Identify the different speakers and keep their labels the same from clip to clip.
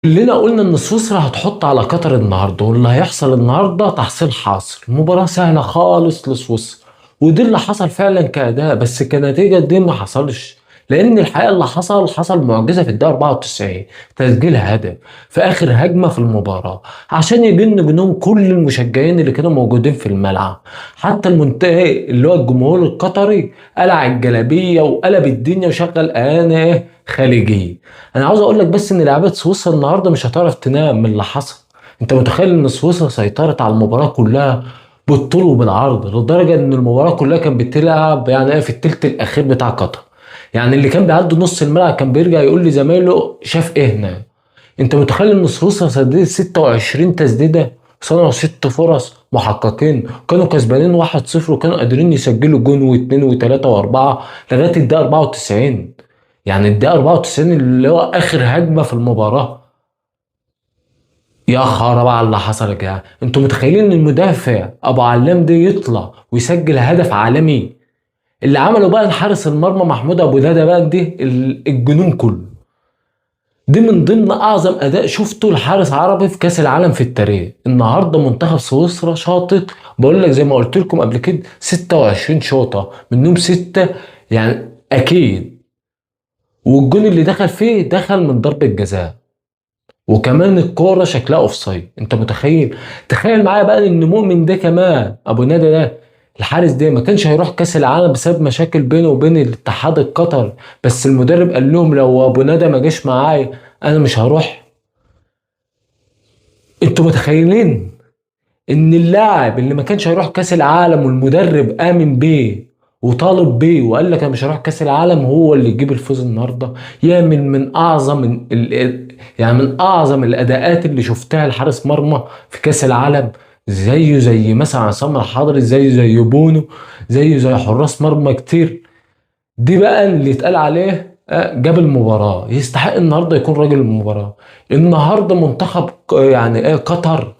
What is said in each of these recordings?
Speaker 1: كلنا قلنا ان سويسرا هتحط على قطر النهارده، واللي هيحصل النهارده تحصيل حاصل، مباراة سهلة خالص لسويسرا. ودي اللي حصل فعلا كأداء، بس كنتيجة دي ما حصلش. لأن الحقيقة اللي حصل معجزة في الدقيقة 94، تسجيل هدف في آخر هجمة في المباراة عشان يجن جنون كل المشجعين اللي كانوا موجودين في الملعب. حتى المنتهي اللي هو الجمهور القطري قلع الجلابية وقلب الدنيا وشغل أغاني خليجية. انا عاوز اقول لك بس ان لعيبه سويسرا النهارده مش هتعرف تنام من اللي حصل. انت متخيل ان سويسرا سيطرت على المباراه كلها بالطول وبالعرض، لدرجه ان المباراه كلها كانت بتلعب يعني ايه في التلت الاخير بتاع قطر. يعني اللي كان بيعدي نص الملعب كان بيرجع يقول لزمايله شاف ايه هنا. انت متخيل ان سويسرا سددت 26 تسديده، صنعوا 6 فرص محققين، كانوا كسبانين 1-0 وكانوا قادرين يسجلوا جون واثنين وثلاثه واربعه لغايه الدقيقه 94. يعني الدقيقة 94 اللي هو آخر هجمة في المباراة. يا خراب على اللي حصل يا جدعان، انتوا متخيلين ان المدافع ابو علام ده يطلع ويسجل هدف عالمي؟ اللي عمله بقى حارس المرمى محمود ابو دادا بقى دي الجنون كله. دي من ضمن اعظم اداء شفته لحارس عربي في كاس العالم في التاريخ. النهارده منتخب سويسرا شاطط، بقول لك زي ما قلت لكم قبل كده 26 شوطه منهم 6 يعني اكيد. والجون اللي دخل فيه دخل من ضربة جزاء، وكمان الكورة شكلها اوفسايد. انت متخيل؟ تخيل معايا بقى ان مؤمن ده كمان ابو ندى ده الحارس ده ما كانش هيروح كاس العالم بسبب مشاكل بينه وبين الاتحاد القطري، بس المدرب قال لهم لو ابو ندى ما جاش معايا انا مش هروح. انتوا متخيلين ان اللاعب اللي ما كانش هيروح كاس العالم والمدرب امن بيه وطالب بيه وقال لك انا مش هروح كاس العالم هو اللي يجيب الفوز النهارده؟ من اعظم يعني من اعظم الاداءات اللي شفتها لحارس مرمى في كاس العالم. زيه زي مثلا عصام الحضري، زيه زي بونو، زيه زي حراس مرمى كتير. دي بقى اللي اتقال عليه جاب المباراة، يستحق النهارده يكون راجل المباراة. النهارده منتخب يعني ايه قطر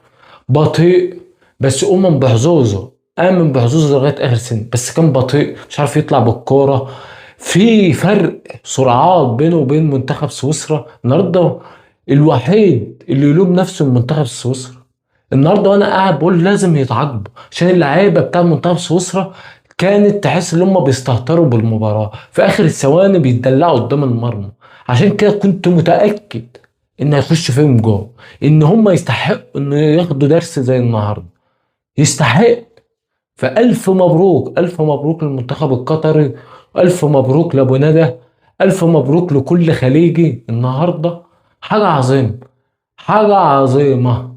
Speaker 1: بطيء، بس بحظوظه، آمن بحظوظه لغاية آخر سن، بس كان بطيء مش عارف يطلع بالكورة. في فرق سرعات بينه وبين منتخب سويسرا النهارده. الوحيد اللي يلوم نفسه من منتخب سويسرا النهارده، وانا قاعد بقول لازم يتعاقبوا عشان اللعيبه بتاع منتخب سويسرا كانت تحس ان هم بيستهتروا بالمباراه في اخر الثواني بيتدلعوا قدام المرمى. عشان كده كنت متاكد ان هيخش فيهم جول، ان هم يستحقوا ان ياخدوا درس زي النهارده، يستحق. فالف مبروك، الف مبروك للمنتخب القطري، والف مبروك لابو ندى، الف مبروك لكل خليجي النهارده. حاجه عظيمه، حاجه عظيمه.